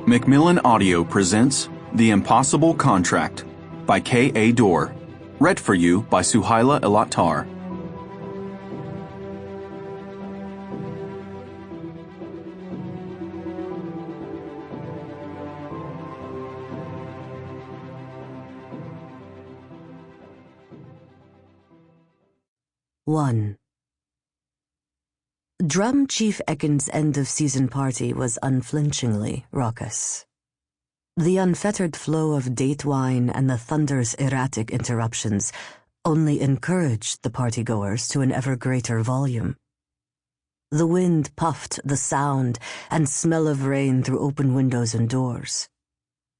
Macmillan Audio presents The Impossible Contract by K.A. Doore. Read for you by Suehyla El-Attar. One. Drum Chief Ekken's end-of-season party was unflinchingly raucous. The unfettered flow of date wine and the thunder's erratic interruptions only encouraged the partygoers to an ever greater volume. The wind puffed the sound and smell of rain through open windows and doors.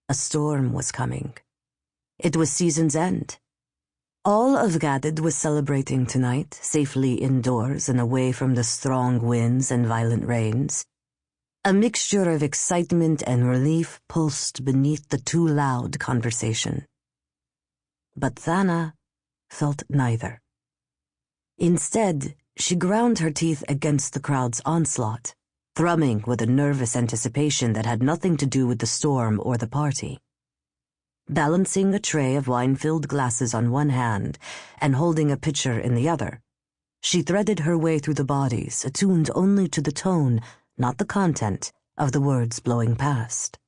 A storm was coming. It was season's end. All of Ghadid was celebrating tonight, safely indoors and away from the strong winds and violent rains. A mixture of excitement and relief pulsed beneath the too loud conversation. But Thana felt neither. Instead, she ground her teeth against the crowd's onslaught, thrumming with a nervous anticipation that had nothing to do with the storm or the party. Balancing a tray of wine-filled glasses on one hand and holding a pitcher in the other, she threaded her way through the bodies, attuned only to the tone, not the content, of the words blowing past.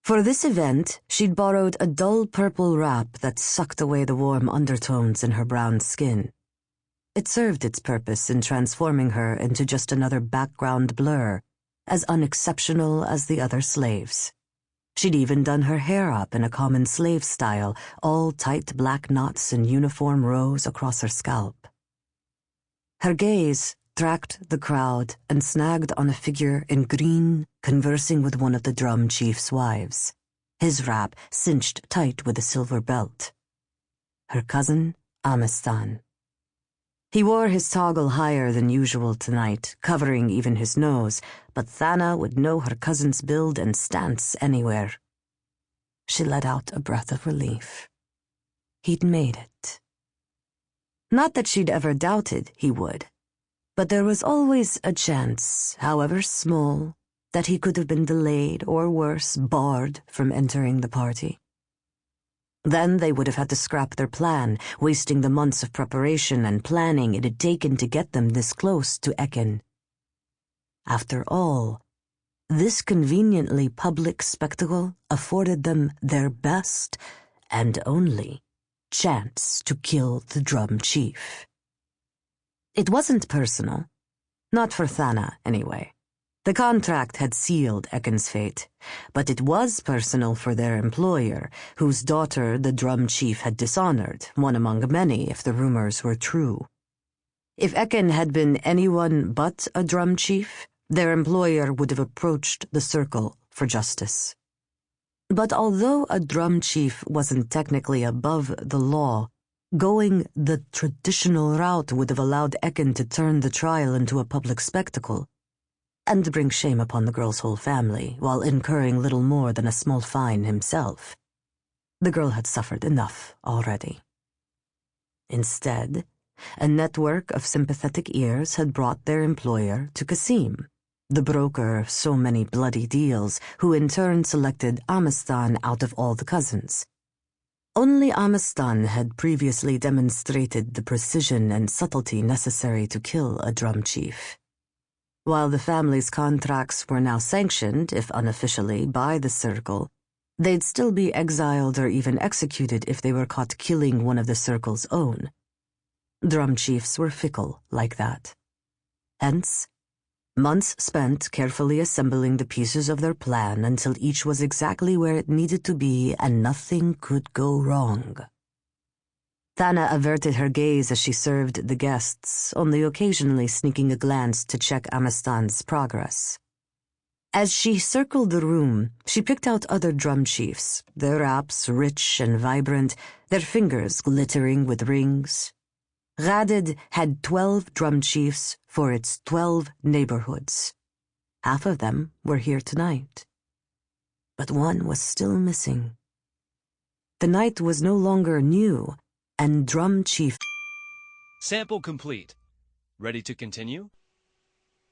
For this event, she'd borrowed a dull purple wrap that sucked away the warm undertones in her brown skin. It served its purpose in transforming her into just another background blur, as unexceptional as the other slaves. She'd even done her hair up in a common slave style, all tight black knots in uniform rows across her scalp. Her gaze tracked the crowd and snagged on a figure in green conversing with one of the drum chief's wives, his wrap cinched tight with a silver belt. Her cousin, Amistan. He wore his toggle higher than usual tonight, covering even his nose, but Thana would know her cousin's build and stance anywhere. She let out a breath of relief. He'd made it. Not that she'd ever doubted he would, but there was always a chance, however small, that he could have been delayed or worse, barred from entering the party. Then they would have had to scrap their plan, wasting the months of preparation and planning it had taken to get them this close to Ekken. After all, this conveniently public spectacle afforded them their best and only chance to kill the drum chief. It wasn't personal. Not for Thana, anyway. The contract had sealed Ekken's fate, but it was personal for their employer, whose daughter the drum chief had dishonored, one among many if the rumors were true. If Ekken had been anyone but a drum chief, their employer would have approached the circle for justice. But although a drum chief wasn't technically above the law, going the traditional route would have allowed Ekken to turn the trial into a public spectacle, and bring shame upon the girl's whole family while incurring little more than a small fine himself. The girl had suffered enough already. Instead, a network of sympathetic ears had brought their employer to Kasim, the broker of so many bloody deals, who in turn selected Amistan out of all the cousins. Only Amistan had previously demonstrated the precision and subtlety necessary to kill a drum chief. While the family's contracts were now sanctioned, if unofficially, by the Circle, they'd still be exiled or even executed if they were caught killing one of the Circle's own. Drum chiefs were fickle like that. Hence, months spent carefully assembling the pieces of their plan until each was exactly where it needed to be and nothing could go wrong. Thana averted her gaze as she served the guests, only occasionally sneaking a glance to check Amistan's progress. As she circled the room, she picked out other drum chiefs, their wraps rich and vibrant, their fingers glittering with rings. Ghadid had 12 drum chiefs for its 12 neighborhoods. Half of them were here tonight. But one was still missing. The night was no longer new, and drum chief... Sample complete. Ready to continue?